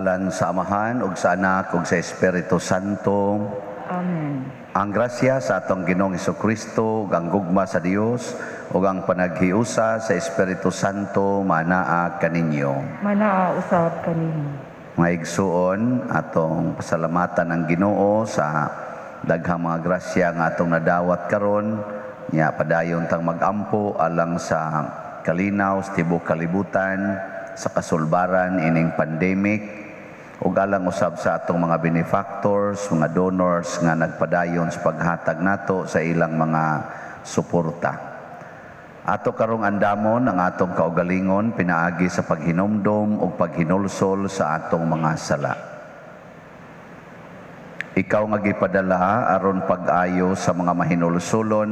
ngalan sa Amahan ug sa Anak ug sa Espiritu Santo. Amen. Ang grasya sa atong Ginoong Hesukristo ug ang gugma sa Dios ug ang panaghiusa sa Espiritu Santo manaa kaninyo. Manaa usab kanimo. Mga igsuon, atong pasalamatan ang Ginoo sa daghang mga grasya nga atong nadawat karon, nya padayon tang magampo alang sa kalinaw sa tibuok kalibutan sa kasulbaran ining pandemic ug alang usab sa atong mga benefactors, mga donors nga nagpadayon sa paghatag nato sa ilang mga suporta. Ato karong andamon ang atong kaugalingon pinaagi sa paghinomdom ug paghinulsol sa atong mga sala. Ikaw nga gipadala aron pag-ayo sa mga mahinulsolon,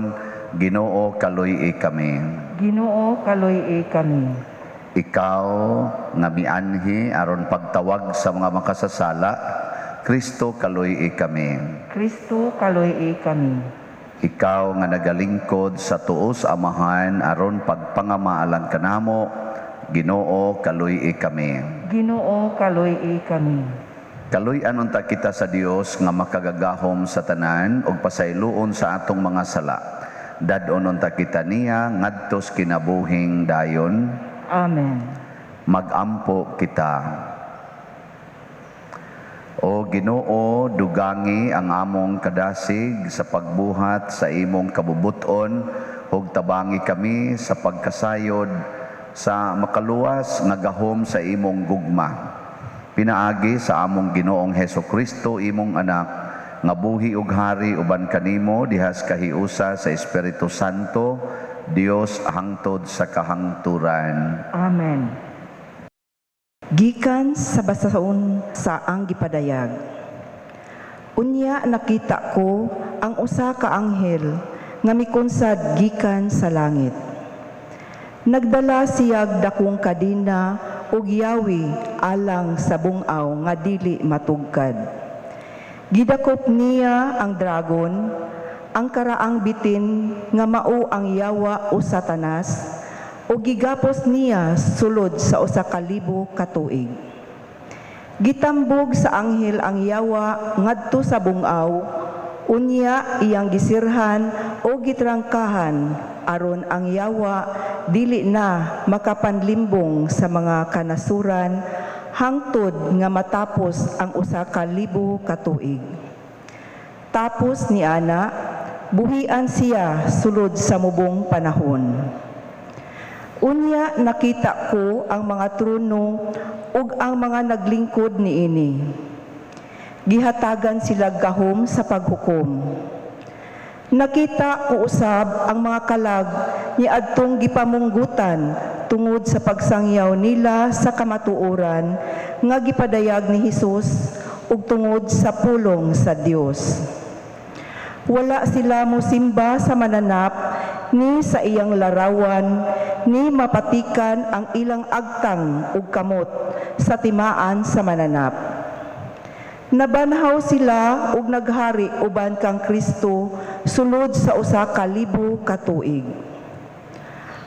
Ginoo kaluy-i kami. Ginoo kaluy-i kami. Ikaw nga mianhi aron pagtawag sa mga makasasala, Kristo kaluy-i kami. Kristo kaluy-i kami. Ikaw nga nagalingkod sa tuos Amahan aron pagpangamaalan kanamo, Ginoo kaluy-i kami. Ginoo kaluy-i kami. Kaluy-an unta kita sa Dios nga makagagahom sa tanan ug pasayloon sa atong mga sala. Dadon unta kita niya ngadtos kinabuhing dayon. Amen. Magampo kita. O Ginoo, dugangi ang among kadasig sa pagbuhat sa imong kabubuton ug tabangi kami sa pagkasayod sa makaluwas nga gahom sa imong gugma. Pinaagi sa among Ginoong Hesukristo imong anak nga buhi ug hari uban kanimo dihas kahiusa sa Espiritu Santo, Dios hangtod sa kahangturan. Amen. Gikan sa basaon sa ang gipadayag. Unya nakita ko ang usa ka anghel nga mikunsad gikan sa langit. Nagdala siyag dakong kadina ug yawi alang sa bungaw nga dili matugkad. Gidakop niya ang dragon, ang karaang bitin nga mao ang yawa o Satanas, o gigapos niya sulod sa 1,000 ka tuig. Gitambog sa anghel ang yawa ngadto sa bungaw, unya iyang gisirhan o gitrangkahan aron ang yawa dili na makapanlimbong sa mga kanasuran hangtod nga matapos ang 1,000 ka tuig. Tapos ni ana, buhian siya sulod sa mubong panahon. Unya nakita ko ang mga trono ug ang mga naglingkod niini. Gihatagan sila gahom sa paghukom. Nakita ko usab ang mga kalag niadtong gipamunggutan tungod sa pagsangyaw nila sa kamatuoran nga gipadayag ni Hesus ug tungod sa pulong sa Dios. Wala sila mosimba sa mananap ni sa iyang larawan ni mapatikan ang ilang agtang ug kamot sa timaan sa mananap. Nabanhaw sila ug naghari uban kang Kristo sulod sa 1,000 ka tuig.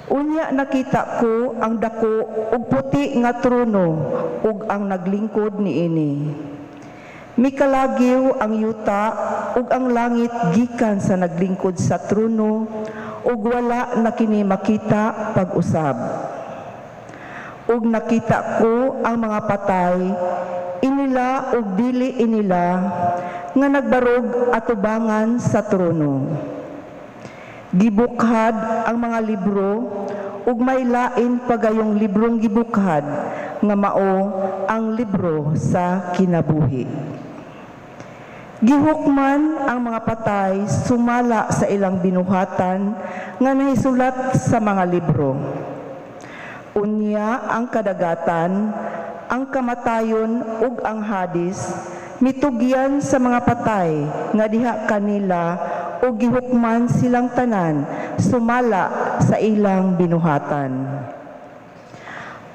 Unya nakita ko ang dako ug puti nga trono ug ang naglingkod niini. Mikalagiw ang yuta ug ang langit gikan sa naglingkod sa trono ug wala na kini makita pag-usab. Ug nakita ko ang mga patay inila ug dili inila nga nagbarog atubangan sa trono. Gibukhad ang mga libro ug may lain pagayong librong gibukhad nga mao ang libro sa kinabuhi. Gihukman ang mga patay sumala sa ilang binuhatan nga nahisulat sa mga libro. Unya ang kadagatan, ang kamatayon ug ang Hadis mitugyan sa mga patay nga diha kanila ug gihukman silang tanan sumala sa ilang binuhatan.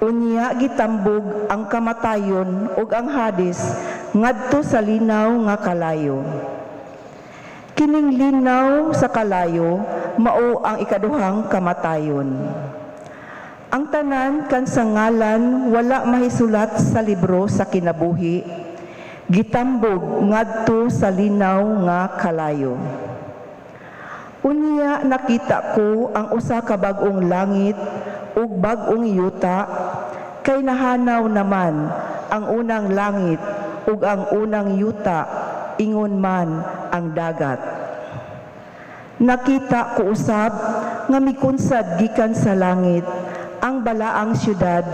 Unya gitambog ang kamatayon ug ang Hadis ngadto sa linaw nga kalayo. Kining linaw sa kalayo mao ang ikaduhang kamatayon. Ang tanan kan sa ngalan wala mahisulat sa libro sa kinabuhi, gitambog ngadto sa linaw nga kalayo. Unya nakita ko ang usa ka bag-ong langit ug bag-ong yuta, kay nahanaw naman ang unang langit ug ang unang yuta, ingon man ang dagat. Nakita ko usab nga mikunsad gikan sa langit ang balaang syudad,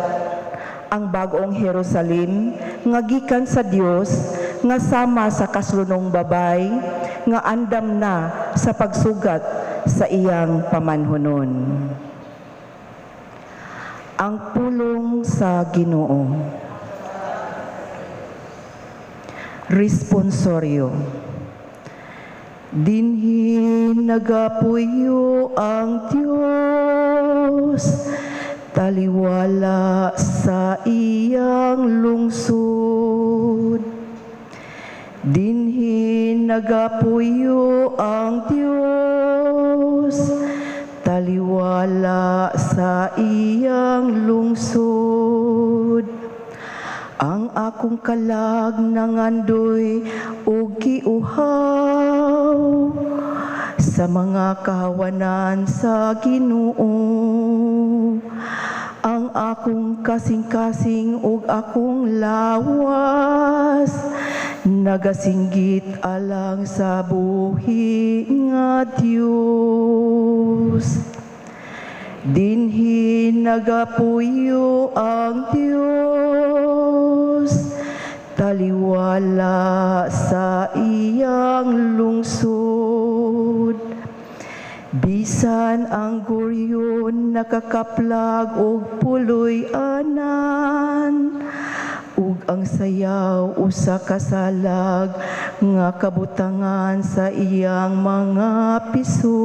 ang bag-ong Jerusalem nga gikan sa Dios, nga sama sa kaslunong babay nga andam na sa pagsugat sa iyang pamanhunon. Ang pulong sa Ginoo. Responsoryo. Dinhi nagapuyo ang Dios, taliwala sa iyang lungsod. Dinhi nagapuyo ang Dios, taliwala sa iyang lungsod. Ang akong kalag nangandoy o giuhaw sa mga kahawanan sa Ginoo. Ang akong kasing-kasing ug akong lawas nagasinggit alang sa buhi nga Dios. Dinhi nagapuyo ang Dios, taliwala sa iyang lungsod. Bisan ang guryon nakakaplag og puloy anan, ug ang sayaw usa ka salag nga kabutangan sa iyang mga piso.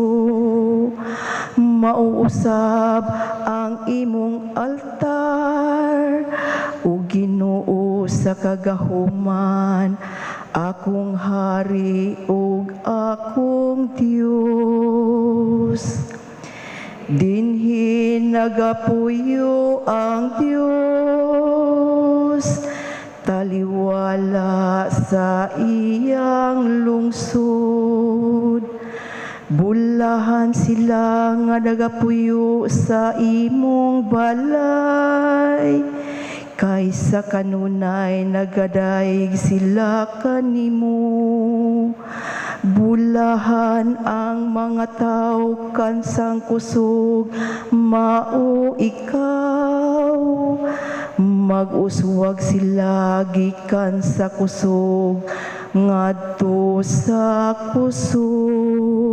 Mauusab ang imong altar, ug Ginoo sa kagahuman, akong hari ug akong Dios. Dinhi nagapuyo ang Dios, taliwala sa iyang lungsod. Bulahan sila nga nagapuyo sa imong balay, kaysa kanunay nagadayeg sila kanimo. Bulahan ang mga tao kansang kusog, mao ikaw. Mag-uswag sila gikan sa kusog, ngadto sa kusog.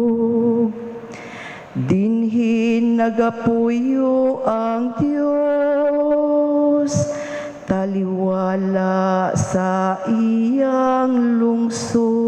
Dinhi nagapuyo ang Dios, taliwala sa iyang lungsod.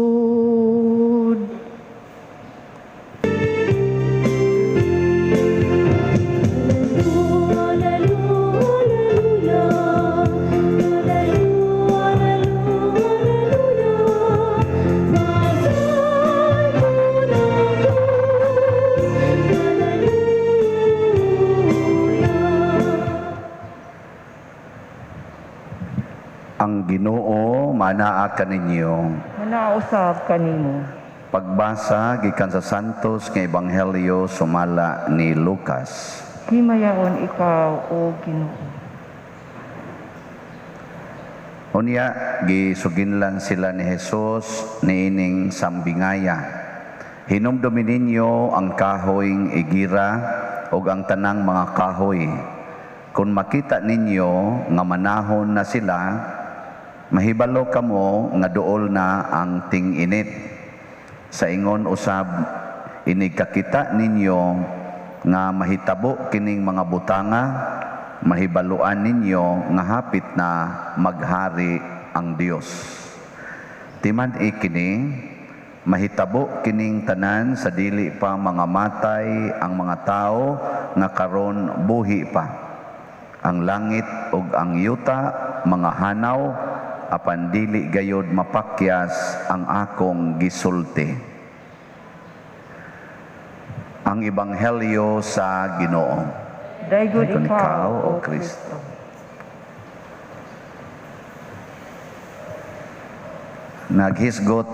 Ang Ginoo manaa kaninyo. Manausab kanimo. Pagbasa gikan sa Santos nga Ebanghelyo sumala ni Lucas. Himayaon ikaw, O Ginoo. Unya gisuginlan sila ni Jesus niining sambingaya. Hinumdumi ninyo ang kahoyng igira ug ang tanang mga kahoy. Kung makita ninyo nga manahon na sila, mahibalo kamo nga duol na ang ting-init. Sa ingon usab, inigkakita ninyo nga mahitabo kining mga butanga, mahibaluan ninyo nga hapit na maghari ang Dios. Timan ikini, mahitabo kining tanan sa dili pa mga matay ang mga tao nga karon buhi pa. Ang langit ug ang yuta, mga hanaw, apan dili gayod mapakyas ang akong gisulti. Ang Ebanghelyo sa Ginoo. Daygod Dayon ikaw, o O Kristo. Kristo. Naghisgot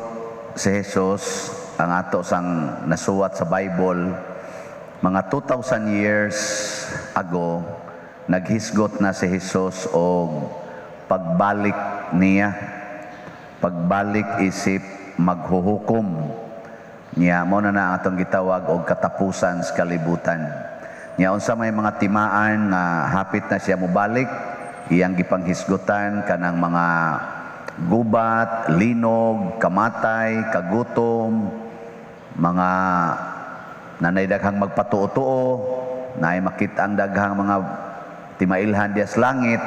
si Jesus ang ato sang nasuwat sa Bible mga 2,000 years ago. Naghisgot na si Jesus og pagbalik niya, pagbalik isip maghuhukom niya. Mo na ang atong gitawag og katapusan sa kalibutan niya. Unsa may mga timaan nga hapit na siya mobalik, iyang gipanghisgutan kanang mga gubat, linog, kamatay, kagutom, mga nanay daghang magpatuo-tuo, naay makita ang daghang mga timailhan dias langit.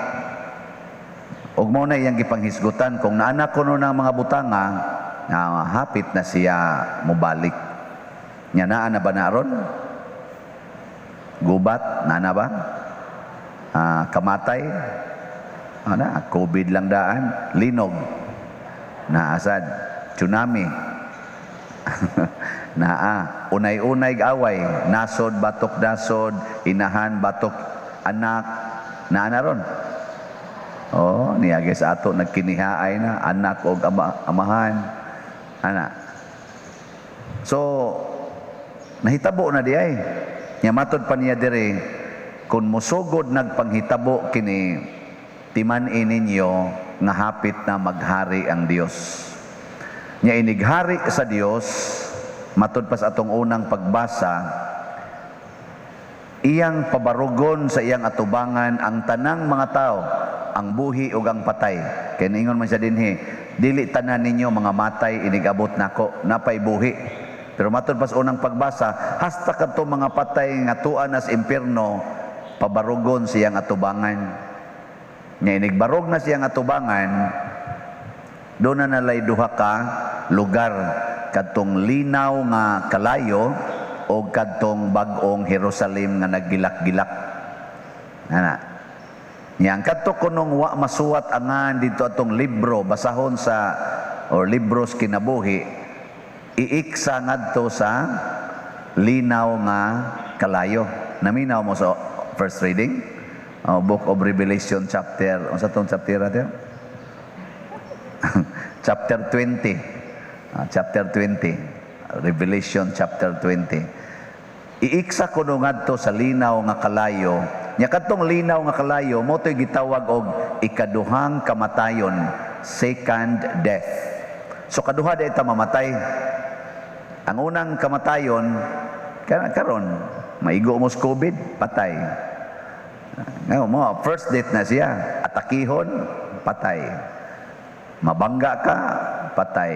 Ug mao na iyang gipanghisgutan kung naanak kuno ng mga butanga nga hapit na siya mobalik. Nya naa na ba naron? Gubat naa na ba? Kamatay ana, COVID lang daan, linog, naasad, tsunami, naa, unay-unay away, nasod, batok, nasod, inahan, batok, anak, naa na ron. Oh, niyagi sa ato, nagkinihaay na, anak o amahan, ana. So, nahitabo na di ay. Matod pa niya dire, kung musugod nagpanghitabo kini, timan-in ninyo nga hapit na maghari ang Dios. Nya inighari sa Dios, matud pa sa atong unang pagbasa, iyang pabarugon sa iyang atubangan ang tanang mga tao, ang buhi ug ang patay. Kay niingon man siya dinhi, dili tanan ninyo mga matay inigabot nako, napay buhi. Pero matud pa sa unang pagbasa, hasta kadto mga patay nga tuan as impierno, pabarugon sa iyang atubangan. Nya inigbarog na siyang atubangan, doon na nalay duha ka lugar, kadtong linaw nga kalayo o kadtong bag-ong Jerusalem nga naggilak-gilak. Ana. Nya ang kadto kunong wa masuwat angan dito atong libro basahon sa or libros kinabuhi, iiksa ngadto sa linaw nga kalayo. Naminaw mo sa first reading? Book of Revelation chapter, unsa tong chapter ato? Chapter 20. Chapter 20. Revelation chapter 20. Iiksa kuno ngadto sa linaw nga kalayo. Nya kadtong linaw nga kalayo mo toy gitawag og ikaduhang kamatayon, second death. So kaduha day ta mamatay. Ang unang kamatayon karon maigo mo sa COVID, patay. Ngayon mo, first death na siya. Atakihon, patay. Mabangga ka, patay.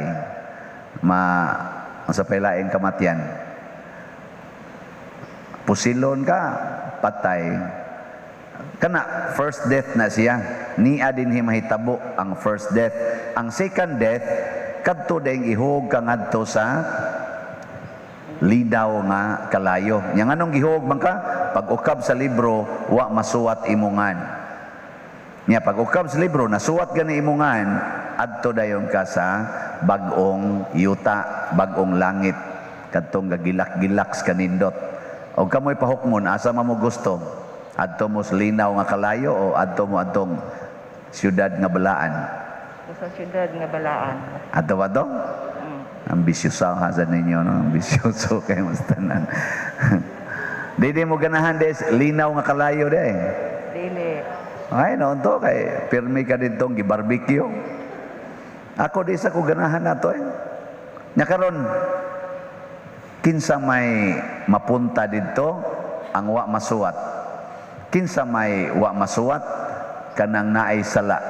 Sa pailaing kamatian. Pusilon ka, patay. Kana, first death na siya. Niya din himahitabo ang first death. Ang second death, kadto ding ihog ka ngadto sa lidaw nga kalayo. Yang anong gihog man ka? Pag-ukab sa libro, wa masuwat imungan. Nya pag-ukab sa libro, nasuwat gani imungan, adto dayon ka sa bag-ong yuta, bag-ong langit, kadtong gagilak-gilak sa kanindot. O kamoy pahukmon, asa mo gusto? Adto mo sa linaw nga kalayo o adto mo adtong siyudad nga balaan? Sa siyudad nga balaan. Adto ba to? Ambisyoso hasan ninyo, no? Ambisyoso kayo mas tanan. Di mo ganahan des linaw nga kalayo de. Dili. Ay no to kay pirmi ka didtong gi-barbecue. Ako di sa ko ganahan nato eh. Nya karon kinsa may mapunta didto ang wa masuwat. Kinsa may wa masuwat kanang naay sala.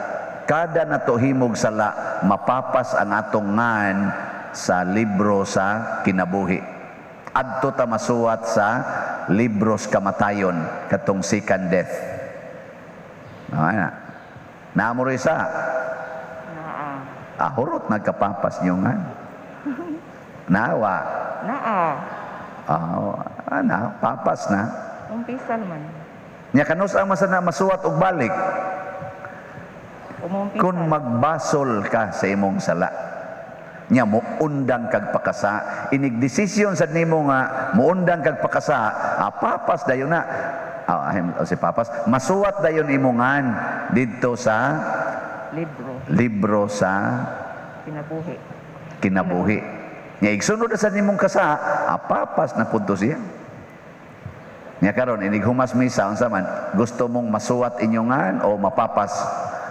Kada nato himog sala mapapas ang atong ngan sa libro sa kinabuhi. Adto ta masuwat sa libros kamatayon katong second death. Naamuro isa. Naa. Hurot nagkapapas niyo nga. Nawa. Naa. Papas na. Umpisal man. Nya kanus ang masana masuwat og balik. Umumpisal. Kung magbasol ka sa imong sala. Nya muundang kag pakasa, inig desisyon sa nimo nga muundang kag pakasa, papas dayon na si papas masuwat dayon imongan didto sa libro sa Kinabuhi. kinabuhi. Nya igsunod sa nimong kasa, papas na punto siya. Nya karon inig humas misa unsa man gusto mong masuwat inyongan o mapapas?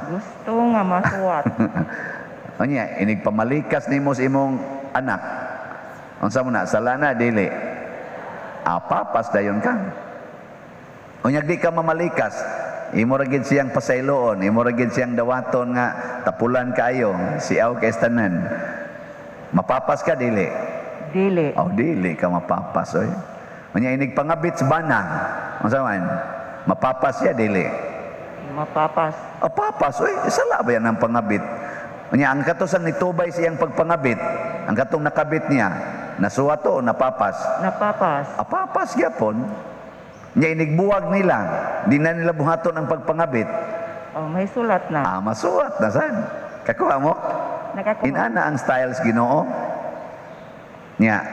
Gusto nga masuwat. Nya inig pamalikas nimo sa imong anak. Unsa mo na sala na dili? Papas dayon ka. Unya di ka mamalikas, imo ra gid siyang pasayloon, imo ra gid siyang dawaton nga tapulan kaayo, siaw kay tanan. Mapapas ka dili? Dili. Dili ka mapapas oy. Unya inig pangabit sa bana. Unsa man? Mapapas siya dili? Mapapas. Papas oy, sala ba yan ang pangabit? Unya ang katosang nitubay siyang pagpangabit, ang katong nakabit niya, nasuwa to o napapas? Napapas. Papas gyapon. Nya inigbuwag nila, di na nila buhaton ang pagpangabit. May sulat na. Masuwat na sad. Kakuha mo? Nakakuha. Inana ang styles Ginoo. Nya,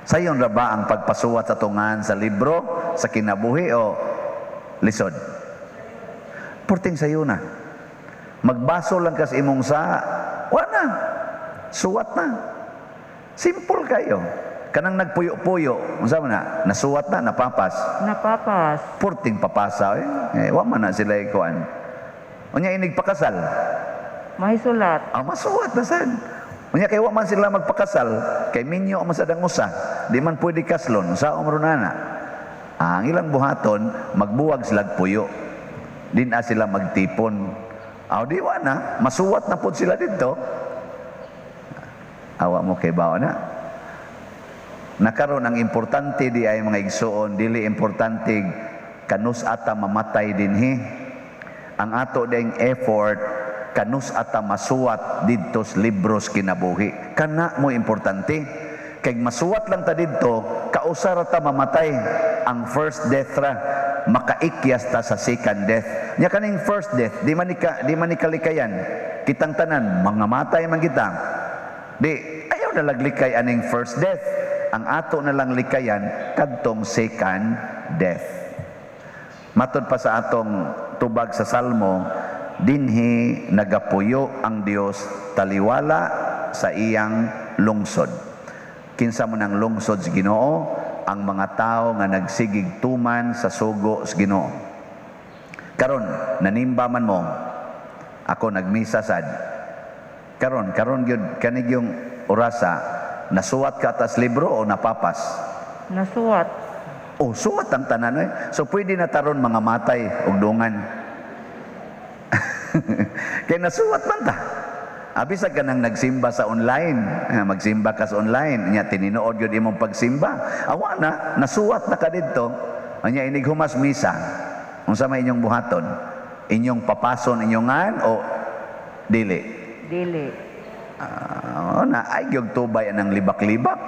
sayon ra ba ang pagpasuwat sa tungan sa libro, sa kinabuhi o lisod? Purting sayo na. Magbaso lang kas imong sa, wala. Suwat na. Simple kayo. Kanang nagpuyo-puyo, unsa man na, nasuwat na, napapas. Napapas. Purting papasa, wa man na sila ikuan. Unya inig pakasal. May sulat. Masuwat na sad. Unya kay wa man sila magpakasal, kay minyo man sa dangusa, di man pwede kaslon, sa umrunana. Ang ilang buhaton, magbuwag sila puyo. Di na sila magtipon. Di wa na, masuwat na pud sila dito. Awa mo kay bawa na. Nakaroon ang importante di ay mga igsuon, dili importante kanus ata mamatay dinhi. Ang ato ding effort kanus ata masuwat didto sa libros kinabuhi. Kana mo importante. Kay masuwat lang ta didto, kausara ta mamatay. Ang first death ra, makaikyas ta sa second death. Nya kaning first death, di man ni kalikayan. Kitang tanan, mga matay man kita. Di, ayaw na laglikay aning first death. Ang ato na lang likayan, kadtong second death. Matod pa sa atong tubag sa Salmo, dinhi nagapuyo ang Dios taliwala sa iyang lungsod. Kinsa mo nang lungsod sa Ginoo? Ang mga tao nga nagsigig tuman sa sugo sa Ginoo. Karon nanimba man mo, ako nagmisa sad. Karon gyud kanig yung orasa, nasuwat ka atas libro o napapas? Nasuwat. Suwat ang tanan eh. So pwede na taron mga matay og dungan. Kaya nasuwat man ta. Bisag ka nang nagsimba sa online, magsimba ka sa online, nya tininood yun imong pagsimba. Awa na, nasuwat na ka dito. Anya inig humas misa. Unsa may inyong buhaton? Inyong papason inyongan o dili? Dili. Na ay gyud tubay anang libak-libak.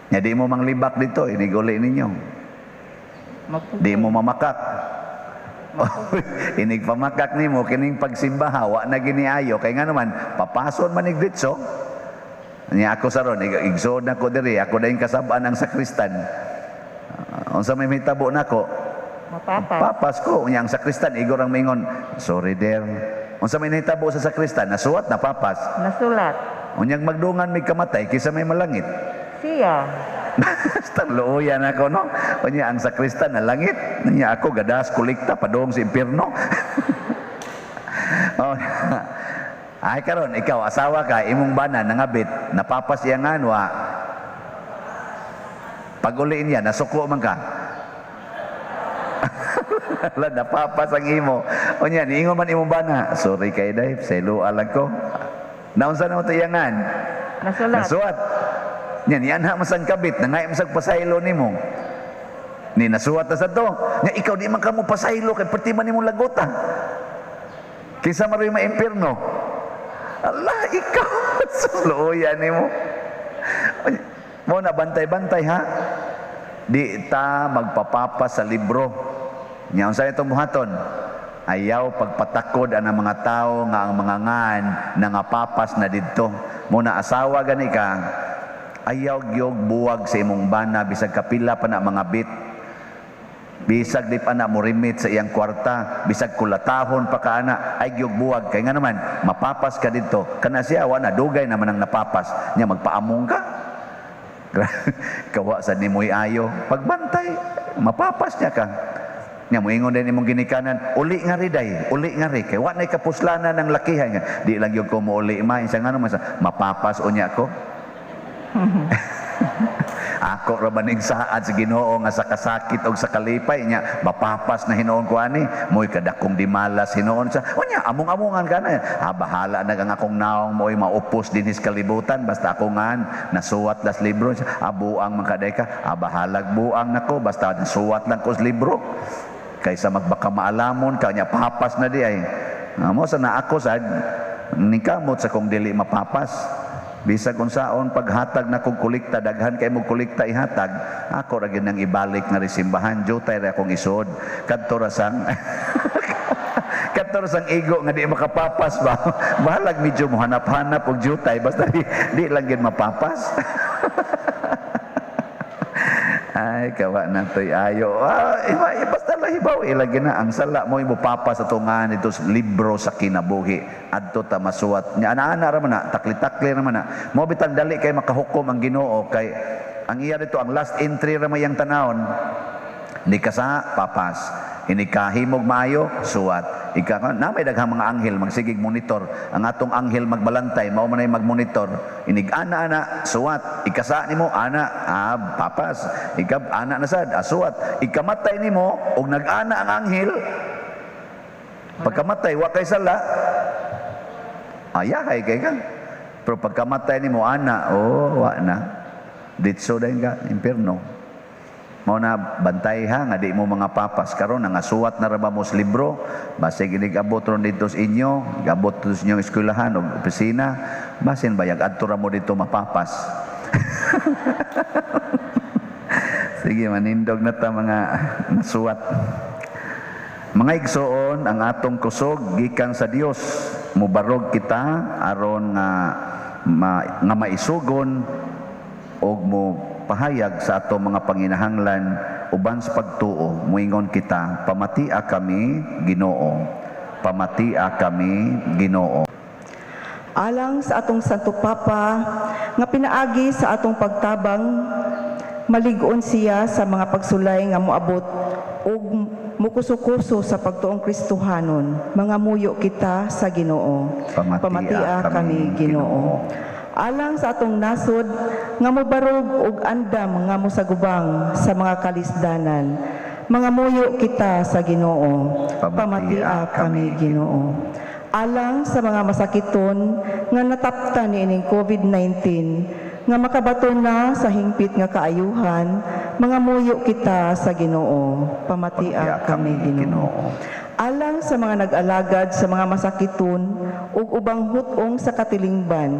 Nya di mo manglibak dito, inig uli ninyo. Di mo mamakak. Inig pamakak nimo kining pagsimba wa na giniayo kay nga naman papason man ig ditso. Nya ako saron igsood na ko diri, ako dayon kasab-an ang sakristan. Unsa may hitabo nako? Mapapas. Papas ko nya ang sakristan igor ang mingon, sorry der. Unsa may hitabo sa sakristan? Nasuwat na papas. Nasulat. Unyang magdungan may kamatay kisa may malangit. Siya. Stang looyan ako, no? Unya ang sakristan na langit. Unya ako gadas kulikta padong sa impierno. Ay karon ikaw asawa ka imong bana nangabit napapas iyangan wa. Paguliin niya nasuko man ka. Wala napapas ang imo. Unya niingon man imong bana. Sorry kay Dave, selo alag ko. Naunsa na mo to iyangan? Nasulat. Nasuwat. Nya ni anha masang kabit nangay masag pasaylo nimo. Ni nasuwat na sa to. Nya ikaw di man kamo pasaylo kay perti man imong lagota. Kinsa man rin maimpierno. Allah ikaw suluyan nimo. Mo na bantay-bantay ha. Di ta magpapapas sa libro. Nya unsa itong buhaton? Ayaw pagpatakod ang mga tao nga ang mga ngan nangapapas na didto. Muna asawa gani ka, ayaw gyud buwag sa imong bana bisag kapila pa na mga bit. Bisag di pa na mo remit sa iyang kwarta, bisag kulatahon pa ka ana, ay gyud buwag kay nga naman mapapas ka dito. Kana siya wa na dugay naman ang napapas, nya magpaamong ka. Kawa sa nimoy ayo, pagbantay, mapapas niya ka. Nya moingon din imong ginikanan, uli nga ri day, uli nga ri kay wa nay kapuslanan ng lakihan nga. Di lang gyud ko mo uli ma, isa nga naman sa mapapas unya ko. Ako ra maning saad sa Ginoo nga sa kasakit og sa kalipay nya mapapas na hinuon ko ani moy kadakong dimalas hinuon sa unya among-amongan kana bahala na ang akong naong moy maupos dinhis kalibutan basta ako ngan nasuwat las libro buang man kaday ka bahalag buang nako basta nasuwat lang ko sa libro kaysa magbaka maalamon ka nya papas na di ay mo sa na ako sad nikamot sa kong dili mapapas. Bisag unsaon paghatag na kong kulikta daghan kay mo kulikta ihatag ako ra gyud nang ibalik nga simbahan jutay ra akong isod kadto ra sang kadto ra sang igo nga di makapapas ba bahalag medyo mo hanap-hanap og jutay basta di lang gyud mapapas. Ay kawa na to'y ayo basta lahibaw ilagi na ang sala mo imupapas sa tungan ito libro sa kinabuhi adto ta masuwat nya ana-ana ra man na takli-takli ra man na mo bitang dali kay makahukom ang Ginoo kay ang iya dito ang last entry ra mayang tanawon ni kasa papas inikahimog maayo suwat ika na may daghang mga anghel magsigig monitor ang atong anghel magbalantay mao man ay magmonitor inig ana suwat ikasa nimo ana papas ikab ana na sad suwat ikamatay nimo og nag-ana ang anghel pagkamatay wa kay sala ayahay kay ka pero pagkamatay nimo ana wa na ditso dayon ka impierno. Mao na bantay ha nga di mo mga papas karon nga suwat na ra ba mo sa libro base ginig-abot ron dito sa inyo gabot to sa inyong eskwelahan o opisina basin bayag adto ra mo dito mapapas. Sige manindog na ta mga nasuwat. Mga igsoon ang atong kusog gikan sa Dios mubarog kita aron nga maisugon og mo pahayag sa ato mga panginahanglan uban sa pagtuo muingon kita pamatia kami Ginoo Alang sa atong Santo Papa nga pinaagi sa atong pagtabang malig-on siya sa mga pagsulay nga moabot ug mukuso-kuso sa pagtuong Kristohanon mga muyo kita sa Ginoo pamatia kami Ginoo. Alang sa atong nasod nga mobarog og andam nga mosagubang sa mga kalisdanan mga muyo kita sa Ginoo pamatia kami Ginoo. Alang sa mga masakiton nga nataptan niining COVID-19 nga makabaton na sa hingpit nga kaayuhan mga muyo kita sa Ginoo pamatia kami Ginoo. Alang sa mga nag-alagad sa mga masakiton ug ubang hutong sa katilingban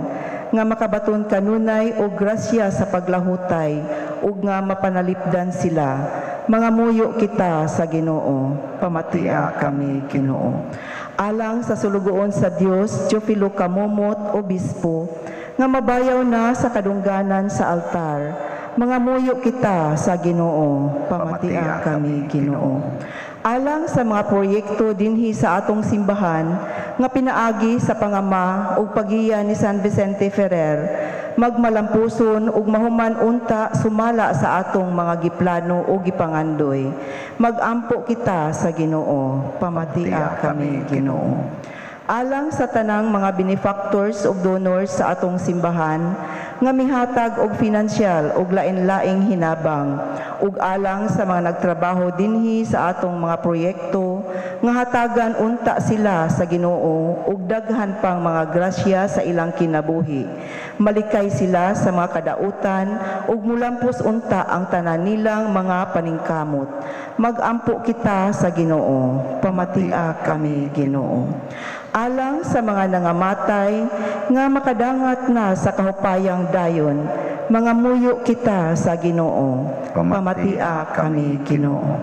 nga makabaton kanunay og grasya sa paglahutay ug nga mapanalipdan sila mga muyo kita sa Ginoo pamatia kami Ginoo. Alang sa sulugoon sa Dios Teofilo Kamomot obispo nga mabayaw na sa kadungganan sa altar mga muyo kita sa Ginoo pamatia kami Ginoo. Alang sa mga proyekto dinhi sa atong simbahan nga pinaagi sa pangama ug pagiya ni San Vicente Ferrer magmalampuson ug mahuman unta sumala sa atong mga giplano ug gipangandoy magampo kita sa Ginoo pamatia kami Ginoo. Alang sa tanang mga benefactors ug donors sa atong simbahan nga mihatag og finansyal ug lain-laing hinabang ug alang sa mga nagtrabaho dinhi sa atong mga proyekto nga hatagan unta sila sa Ginoo ug daghan pang mga grasya sa ilang kinabuhi malikay sila sa mga kadautan ug mulampos unta ang tanan nilang mga paningkamot magampo kita sa Ginoo pamatia kami Ginoo. Alang sa mga nangamatay nga makadangat na sa kahupayang dayon mga muyo kita sa Ginoo pamatia kami Ginoo.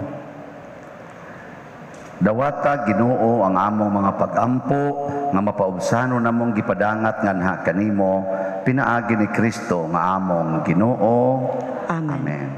Dawata Ginoo ang among mga pag-ampo nga mapaubsano namong gipadangat nganha kanimo pinaagi ni Kristo nga among Ginoo. Amen. Amen.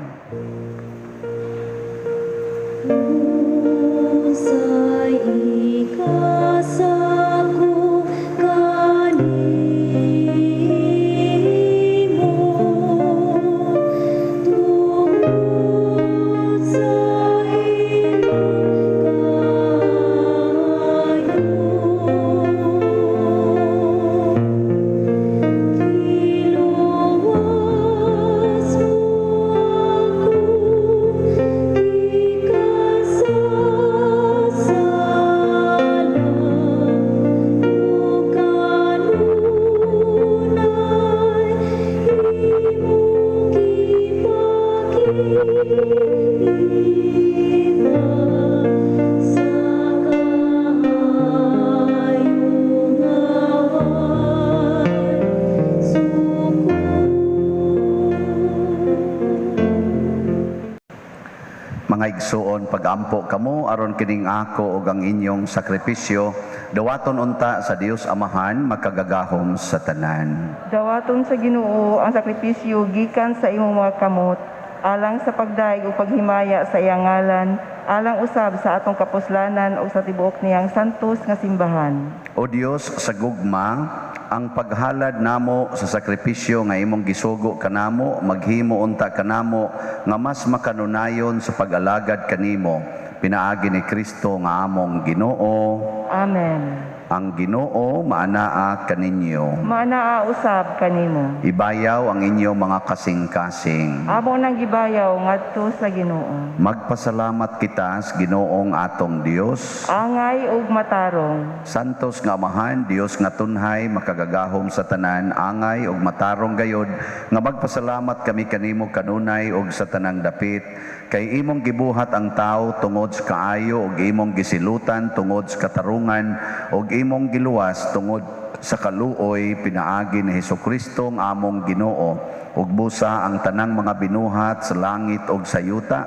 Mga igsuon, pagampo kamo aron kining ako ug ang inyong sakripisyo dawaton unta sa Dios Amahan makagagahom sa tanan. Dawaton sa Ginoo ang sakripisyo gikan sa imong mga kamot, alang sa pagdaig o paghimaya sa iyang ngalan, alang usab sa atong kapuslanan o sa tibuok niyang santos nga simbahan. O Dios sa gugma, ang paghalad namo sa sakripisyo nga imong gisugo kanamo maghimo unta kanamo nga mas makanunayon sa pag-alagad kanimo pinaagi ni Kristo nga among Ginoo. Amen. Ang Ginoo maanaa kaninyo. Manaa usab kanimo. Ibayaw ang inyong mga kasing-kasing. Amo nang gibayaw ngadto sa Ginoo. Magpasalamat kita sa Ginoong atong Dios. Angay ug matarong. Santos nga Amahan, Dios nga tunhay, makagagahom sa tanan, angay ug matarong gayod, nga magpasalamat kami kanimo kanunay ug sa tanang dapit, kay imong gibuhat ang tao tungod sa kaayo ug imong gisilutan tungod sa katarungan ug imong giluwas tungod sa kaluoy pinaagi ni Hesukristo nga among Ginoo ug busa ang tanang mga binuhat sa langit ug sa yuta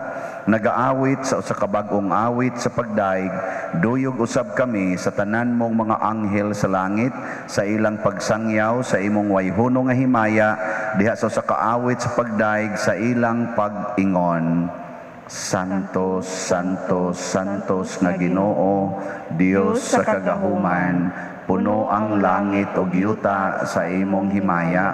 nagaawit sa usa ka bag-ong awit sa pagdaig duyog usab kami sa tanan mong mga anghel sa langit sa ilang pagsangyaw sa imong wayhuno nga himaya diha sa usa ka awit sa pagdaig sa ilang pag-ingon. Santos, Santos, Santos nga Ginoo, Dios sa kagahuman, puno ang langit ug yuta sa imong himaya,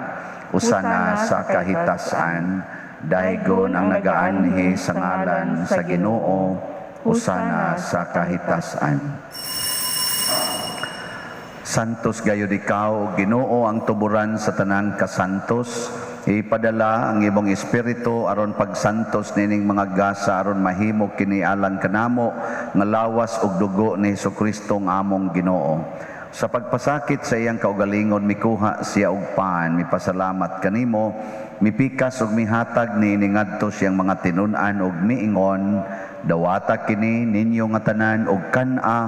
usana sa kahitasan, daygon ang nagaanhi sa ngalan sa Ginoo, usana sa kahitasan. Santos gayud ikaw, Ginoo, ang tuburan sa tanang kasantos. Ipadala ang imong espiritu aron pagsantos nining mga gasa aron mahimo kini alang kanamo nga lawas ug dugo ni Hesukristo nga among Ginoo. Sa pagpasakit sa iyang kaugalingon mikuha siya og paan, mipasalamat kanimo, mipikas ug mihatag niini ngadto siyang mga tinun-an ug miingon, dawata kini ninyo nga tanan ug kan-a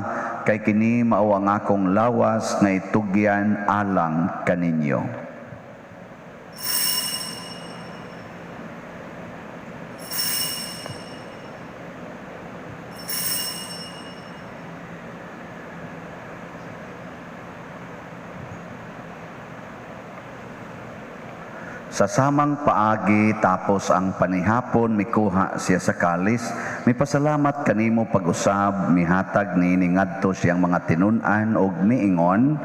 kay kini mao ang akong lawas nga itugyan alang kaninyo. Sa samang paagi tapos ang panihapon mikuha siya sa kalis, mipasalamat kanimo pag-usab, mihatag niini ngadto siyang mga tinun-an ug miingon,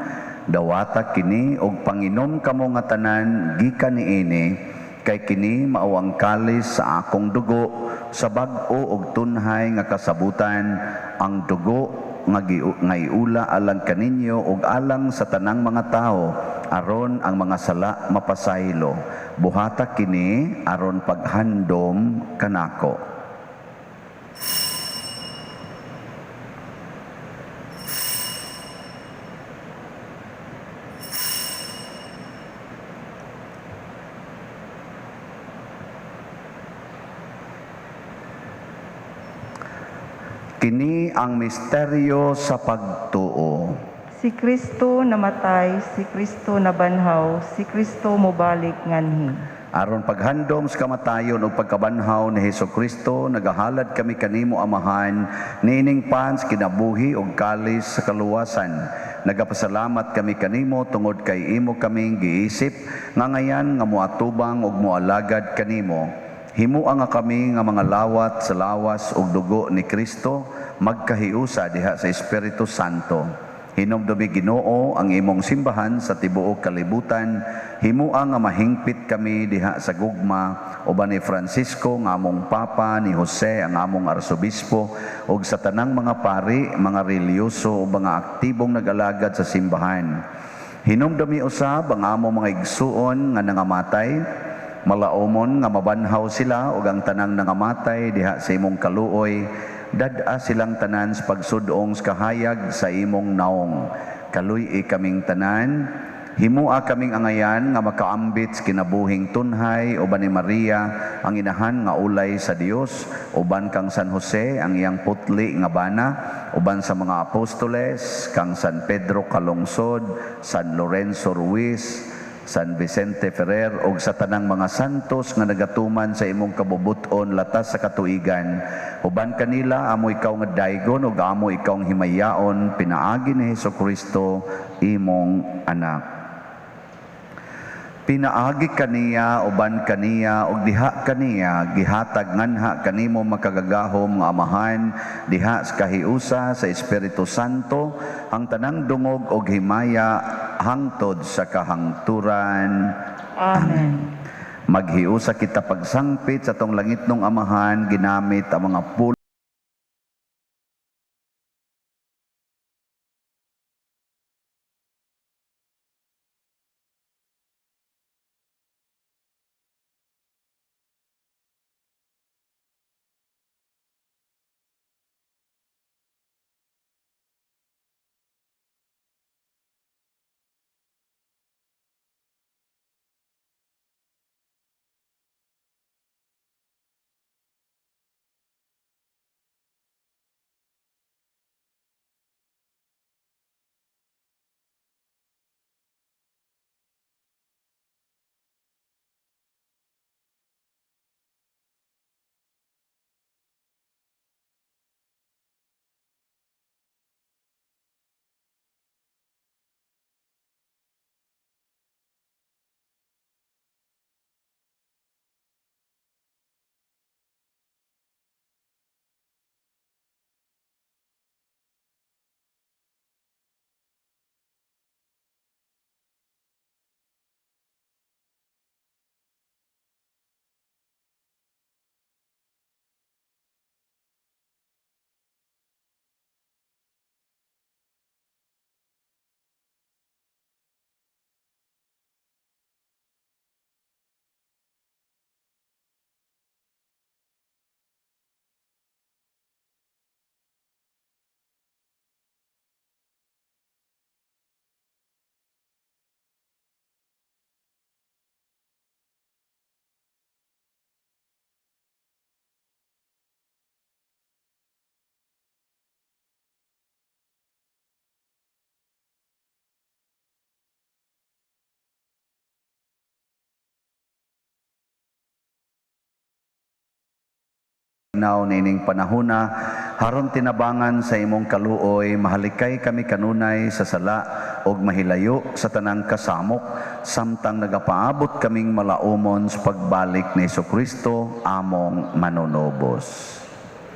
dawata kini ug panginom kamo nga tanan gikan niini, kay kini mao ang kalis sa akong dugo, sa bag-o ug tunhay nga kasabutan, ang dugo nga iula alang kaninyo ug alang sa tanang mga tao aron ang mga sala mapasaylo. Buhata kini aron paghandom kanako. Kini ang misteryo sa pagtuo. Si Kristo namatay, si Kristo nabanhaw, si Kristo mobalik nganhi. Aron paghandom sa kamatayon o pagkabanhaw ni Hesukristo, nagahalad kami kanimo Amahan, niining pans kinabuhi o kalis sa kaluwasan. Nagapasalamat kami kanimo tungod kay imo kaming giisip, nga ngayan nga moatubang og moalagad kanimo. Himuang nga kami nga mga lawat sa lawas ug dugo ni Kristo magkahiusa diha sa Espiritu Santo. Hinumdumi Ginoo ang imong simbahan sa tibuok kalibutan. Himuang nga mahingpit kami diha sa gugma uban ni Francisco nga among Papa, ni Jose ang among Arsobispo ug sa tanang mga pari, mga reliyoso ug mga aktibong nag-alagad sa simbahan. Hinumdumi usab ang among mga igsuon nga nangamatay. Malaumon nga mabanhaw sila ug ang tanang nangamatay diha sa imong kaluoy. Dad-a silang tanan sa pagsudong sa kahayag sa imong naong. Kaluy kaming tanan. Himua kaming angayan nga makaambit sa kinabuhing tunhay uban ni Maria ang inahan nga ulay sa Dios, uban kang San Jose ang iyang putli nga bana, uban sa mga apostoles kang San Pedro Calungsod, San Lorenzo Ruiz, San Vicente Ferrer ug sa tanang mga santos nga nagatuman sa imong kabubuton latas sa katuigan. Uban kanila amo ikaw nga daygon ug amo ikaw ang himayaon pinaagi ni Hesukristo imong anak. Pinaagi kaniya uban kaniya ug diha kaniya gihatag nganha kanimo makagagahom nga amahan diha sa kahiusa sa Espiritu Santo ang tanang dungog ug himaya hangtod sa kahangturan. Amen. Maghiusa kita pagsangpit sa tong langitnong amahan ginamit ang mga pulo Now nining panahona haron tinabangan sa imong kaluoy mahalikay kami kanunay sa sala og mahilayo sa tanang kasamok samtang nagapaabot kaming malaumon sa pagbalik ni Hesukristo among manunobos.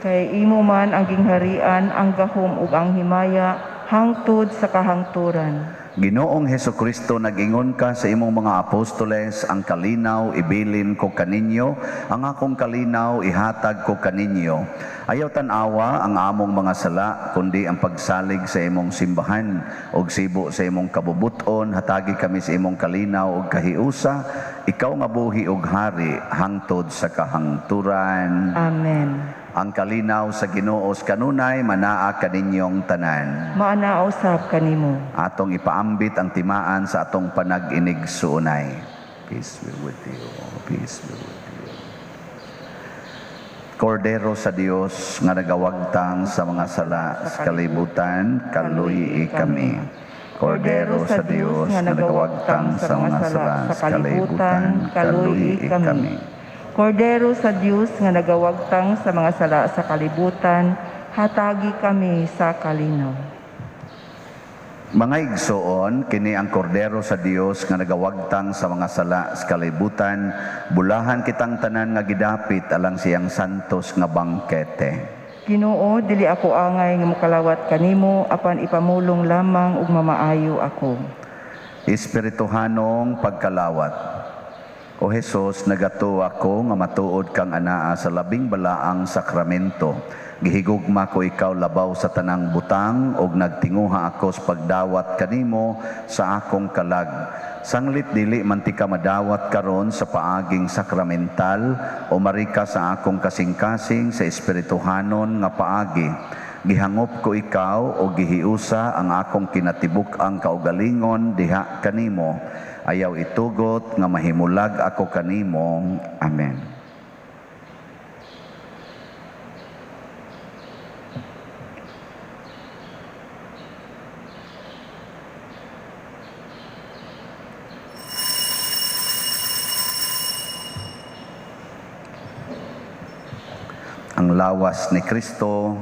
Kay imo man ang gingharian, ang gahom ug ang himaya hangtod sa kahangturan. Ginoong Hesukristo, nag-ingon ka sa imong mga apostoles, ang kalinaw ibilin ko kaninyo, ang akong kalinaw ihatag ko kaninyo. Ayaw tanawa ang among mga sala, kundi ang pagsalig sa imong simbahan, og sibo sa imong kabubuton, hatagi kami sa imong kalinaw og kahiusa, ikaw nga buhi og hari, hangtod sa kahangturan. Amen. Ang kalinaw sa Ginoo kanunay manaa kaninyong tanan. Maana usab kanimo. Atong ipaambit ang timaan sa atong panag-inig suunay. Peace be with you. Peace be with you. Kordero sa Dios nga nagawagtang sa mga sala sa kalibutan, kaluyi kami. Kordero sa Dios nga nagawagtang sa mga sala sa kalibutan, kaluyi kami. Kordero sa Dios nga nagawagtang sa mga sala sa kalibutan, hatagi kami sa kalinaw. Mga igsoon, kini ang kordero sa Dios nga nagawagtang sa mga sala sa kalibutan, bulahan kitang tanan nga gidapit alang siyang santos nga bangkete. Ginoo, dili ako angay nga mokalawat kanimo apan ipamulong lamang ug mamaayo ako. Espirituhanong pagkalawat. O Jesus, nagatuwa ko nga matuod kang anaa sa labing balaang sakramento. Gihigugma ko ikaw labaw sa tanang butang ug nagtinguha ako sa pagdawat kanimo sa akong kalag. Sanglit dili man ti ka madawat karon sa paaging sakramental o marika sa akong kasing-kasing sa espirituhanon nga paagi. Gihangop ko ikaw o gihiusa ang akong kinatibuk-ang kaugalingon diha kanimo. Ayaw itugot nga mahimulag ako kanimo. Amen. Ang lawas ni Kristo.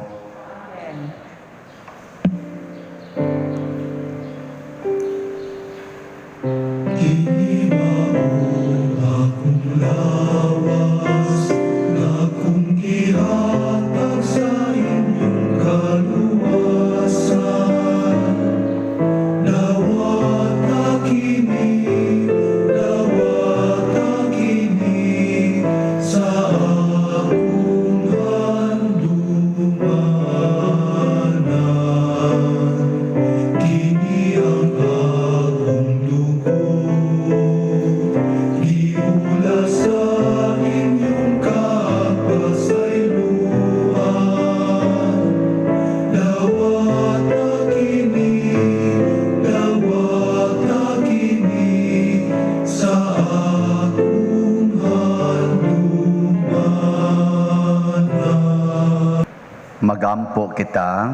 Magampo kita.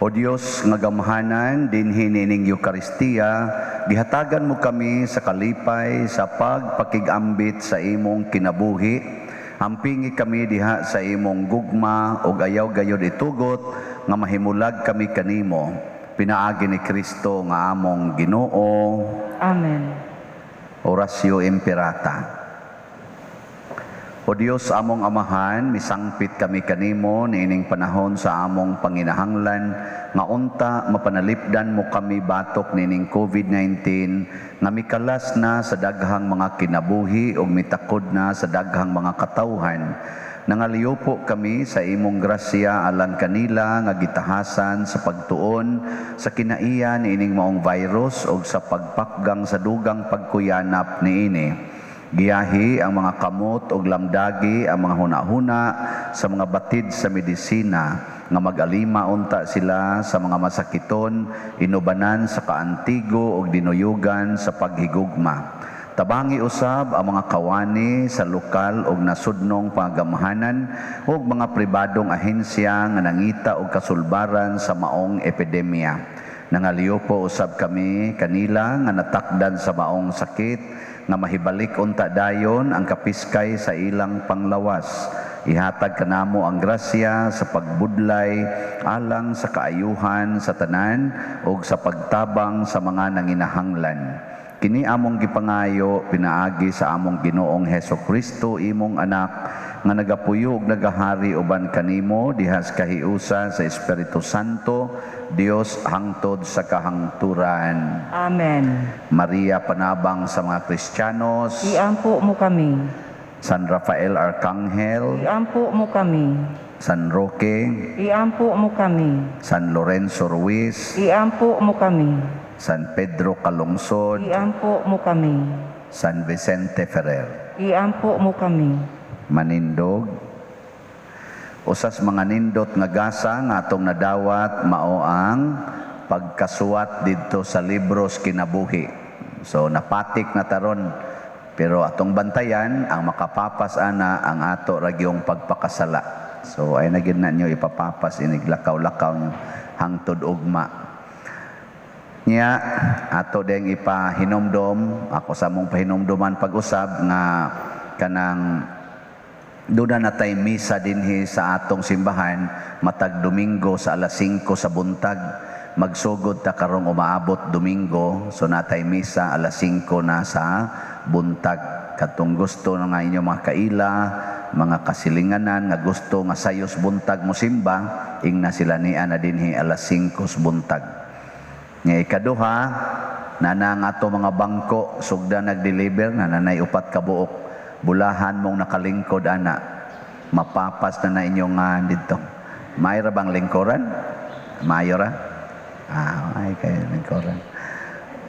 O Dios nga gamhanan dinhi nining Eucharistia, gihatagan mo kami sa kalipay sa pagpakigambit sa imong kinabuhi. Hampingi kami diha sa imong gugma ug ayaw gayud itugot nga mahimulag kami kanimo. Pinaagi ni Kristo nga among Ginoo. Amen. Orasio Imperata. O Dios among Amahan, misangpit kami kanimo niining panahon sa among panginahanglan nga unta mapanalipdan mo kami batok nining COVID-19 nga mikalas na sa daghang mga kinabuhi ug mitakod na sa daghang mga katawhan. Nangaliyo po kami sa imong grasya alang kanila nga gitahasan sa pagtuon sa kinaiya niining maong virus ug sa pagpakgang sa dugang pagkuyanap niini. Giyahi ang mga kamot ug lamdagi ang mga hunahuna sa mga batid sa medisina nga mag-alima unta sila sa mga masakiton, inubanan sa kaantigo ug dinuyugan sa paghigugma. Tabangi usab ang mga kawani sa lokal ug nasudnong pagamhanan ug mga pribadong ahensya nga nangita og kasulbaran sa maong epidemya. Nangaliyo po usab kami kanila nga natakdan sa maong sakit nga mahibalik unta dayon ang kapiskay sa ilang panglawas. Ihatag kanamo ang grasya sa pagbudlay alang sa kaayuhan sa tanan ug sa pagtabang sa mga nanginahanglan. Kini among gipangayo pinaagi sa among Ginoong Hesukristo imong anak nga nagapuyo ug nagahari uban kanimo diha sa kahiusa sa Espiritu Santo, Dios hangtod sa kahangturan. Amen. Maria panabang sa mga Kristiyanos, Iampo mo kami. San Rafael Arcangel, Iampo mo kami. San Roque, Iampo mo kami. San Lorenzo Ruiz, Iampo mo kami. San Pedro Calungsod, Iampo mo kami. San Vicente Ferrer. Iampo mo kami. Manindog, usas mga nindot nga gasa nga atong nadawat mao ang pagkasuwat didto sa libros kinabuhi. So napatik na taron, pero atong bantayan ang makapapas ana ang ato ragyong pagpakasala. So ay nagid na nyo ipapapas iniglakaw-lakaw nyo hangtod ugma. Nya ato deng ipahinomdom, ako sa mong pahinomdoman pag-usab nga kanang Doon na natay misa dinhi sa atong simbahan matag Domingo sa alas 5 sa buntag. Magsugod ta karong umaabot Domingo, so natay misa alas 5 na sa buntag. Katong gusto nga inyong mga kaila, mga kasilinganan nga gusto nga sayos buntag mo simba, ingna sila niya na dinhi alas 5 sa buntag. Nga ikaduha, nana nga to mga bangko sugda nag-deliver na nanay upat ka buok. Bulahan mong nakalingkod ana, mapapas na inyong dito. Mayra bang lingkuran? Mayra? Ay kayo lingkuran.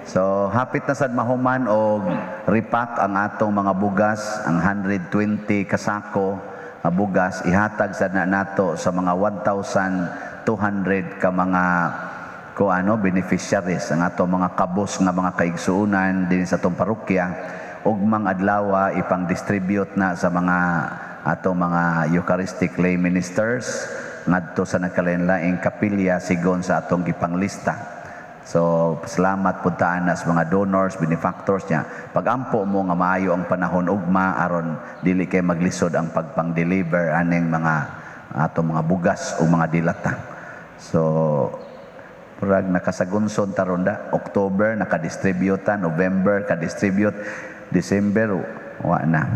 So hapit na sad mahuman og repack ang atong mga bugas, ang 120 kasako nga bugas ihatag sad na nato sa mga 1,200 ka mga beneficiaries, ang atong mga kabos nga mga kaigsuunan din sa atong parokya. Ugmang adlaw ipang-distribute na sa mga atong mga Eucharistic lay ministers ngadto sa nagkalain-laing kapilya sigon sa atong gipanglista. So salamat pud ta sa mga donors, benefactors niya. Pagampo mo nga maayo ang panahon ugma aron dili kay maglisod ang pagpang-deliver aning mga atong mga bugas o mga dilata. So purag nakasagunson taron da, October nakadistribute, November kadistribute, December wa na.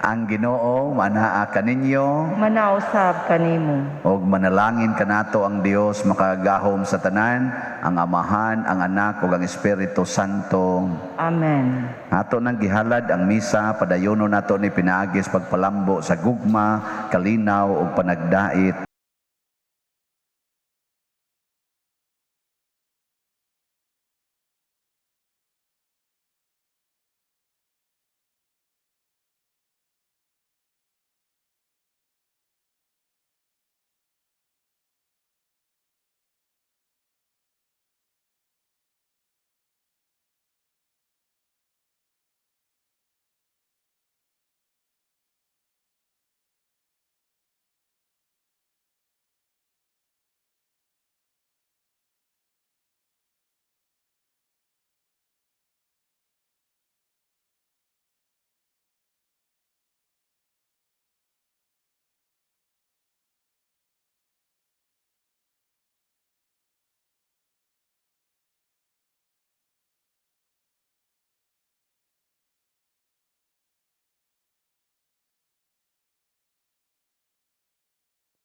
Ang Ginoo manaa kaninyo Manausab kanimo. og manalangin kanato ang Dios makagahom sa tanan, ang Amahan, ang Anak ug ang Espiritu Santo. Amen. Ato nang gihalad ang misa, padayonon nato ni pinaagis pagpalambo sa gugma, kalinaw ug panagdait